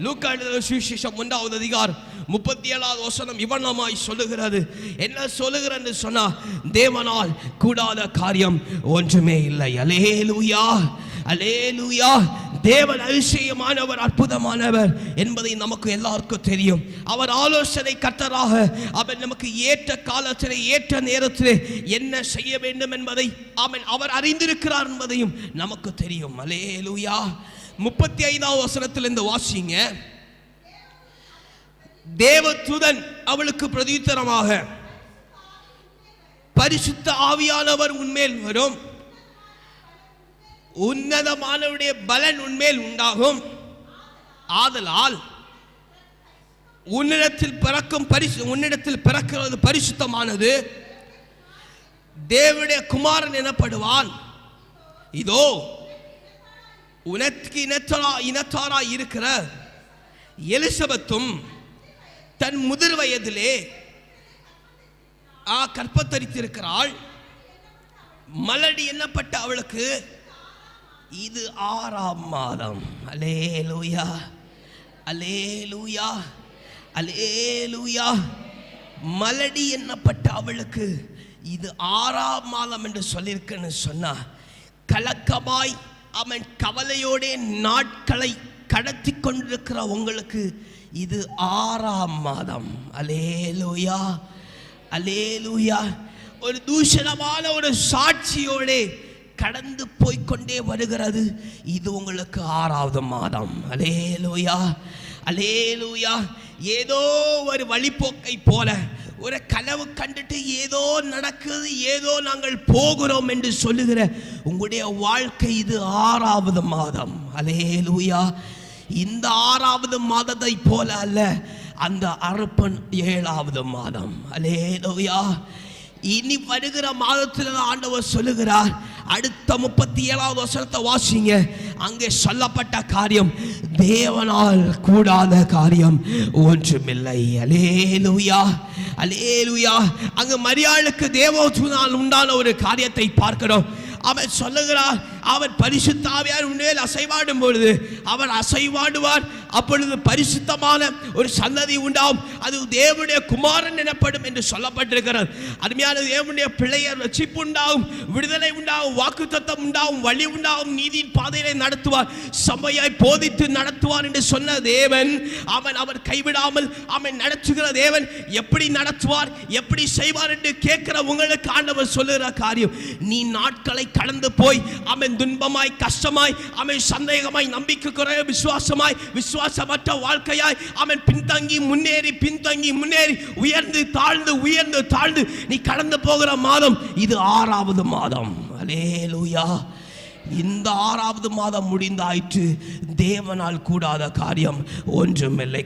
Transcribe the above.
லூக்கா எழுதின சுவிசேஷம் 1வது அதிகாரம் 37வது வசனம் இவனமாய் சொல்லுகிறது. என்ன சொல்லுகிறது சொன்னா, தேவனால் கூடாத காரியம் ஒன்றுமே இல்லை. அல்லேலூயா, அல்லேலூயா. தேவன் அதிசயமானவர், அற்புதமானவர் என்பதை நமக்கு எல்லாருக்கும் தெரியும். அவர் ஆலோசனை கர்த்தராக அவர் நமக்கு ஏற்ற காலத்திலே ஏற்ற நேரத்திலே என்ன செய்ய வேண்டும் என்பதை அவர் அறிந்திருக்கிறார் என்பதையும் நமக்கு தெரியும். அல்லேலூயா. 35வது வசனத்திலிருந்து வாசிங்க. தேவதூதன் அவளுக்கு பிரதியுத்தரமாக, பரிசுத்த ஆவியானவர் உன்மேல் வரும், உன்னதமானவருடைய பலன் உன்மேல் உண்டாகும், ஆதலால் உன்னிடத்தில் பிறக்கிறது பரிசுத்தமானது, தேவனுடைய குமாரன் எனப்படுவான். இதோ உனக்கு இனத்தாராய் இருக்கிற எலிசபெத்தும் தன் முதிர் வயதிலே கற்பத்தரித்திருக்கிறாள். மலடி எண்ணப்பட்ட அவளுக்கு இது 6ஆம் மாதம். அல்லேலூயா, அல்லேலூயா, அல்லேலூயா. மலடி எண்ணப்பட்ட அவளுக்கு இது 6ஆம் மாதம் என்று சொல்லியிருக்குன்னு சொன்னா, கலக்கமாய் அவன் கவலையோட நாட்களை கடத்தி கொண்டிருக்கிற உங்களுக்கு இது 6ஆம் மாதம். அல்லேலூயா, அல்லேலூயா. ஒரு தூஷணமான ஒரு சாட்சியோட கடந்து போய்கொண்டே வருகிறது. இது உங்களுக்கு 6வது மாதம். அல்லேலூயா, அல்லேலூயா. ஏதோ ஒரு வழிபோக்கை போல ஒரு கனவு கண்டுட்டு ஏதோ நடக்குது, ஏதோ நாங்கள் போகிறோம் என்று சொல்லுகிற உங்களுடைய வாழ்க்கை இது 6வது மாதம். அல்லேலூயா. இந்த 6வது மாதத்தை போல அல்ல, அந்த அறுப்பன் 7வது மாதம். அல்லேலூயா. இனி வருகிற மாதத்தில் ஆண்டவர் சொல்லுகிறார். அடுத்த 37வது வசனத்தை வாசிங்க. அங்கே சொல்லப்பட்ட காரியம் தேவனால் கூடாத காரியம் ஒன்றுமில்லை. அல்லேலூயா, அல்லேலூயா. அங்கு மரியாளுக்கு தேவதூதனால் உண்டான ஒரு காரியத்தை பார்க்கிறோம். அவன் சொல்லுகிறார், அவர் பரிசுத்த ஆவியார் உன்மேல் அசைவாடும் பொழுது அவர் அசைவாடுவார். அப்பொழுது பரிசுத்தமான ஒரு சந்ததி உண்டாகும், அது தேவனுடைய குமாரன் எனப்படும் என்று சொல்லப்பட்டிருக்கிறது. அருமையான தேவனுடைய பிள்ளையர் ரட்சிப்பு உண்டாகும், விடுதலை உண்டாகும், வாக்குத்தத்தம் உண்டாகும், வழி உண்டாகும், நீதியின் பாதையை நடத்துவார், சபையாய் போதித்து நடத்துவார் என்று சொன்ன தேவன் அவர் கைவிடாமல் நடத்துகிற தேவன். எப்படி நடத்துவார், எப்படி செய்வார் என்று கேட்கிற உங்களுக்கு ஆண்டவர் சொல்லுகிற காரியம், நீ நாட்களை கடந்து போய் துன்பமாய், கஷ்டமாய், சந்தேகமாய், நம்பிக்கை குறைய, விசுவாசமற்ற வாழ்க்கையாய் பின்தங்கி முன்னேறி உயர்ந்து தாழ்ந்து நீ கடந்து போகிற மாதம் இது 6வது மாதம். அல்லேலூயா. இந்த 6வது மாதம் முடிந்தாயிற்று. தேவனால் கூடாத காரியம் ஒன்றுமில்லை.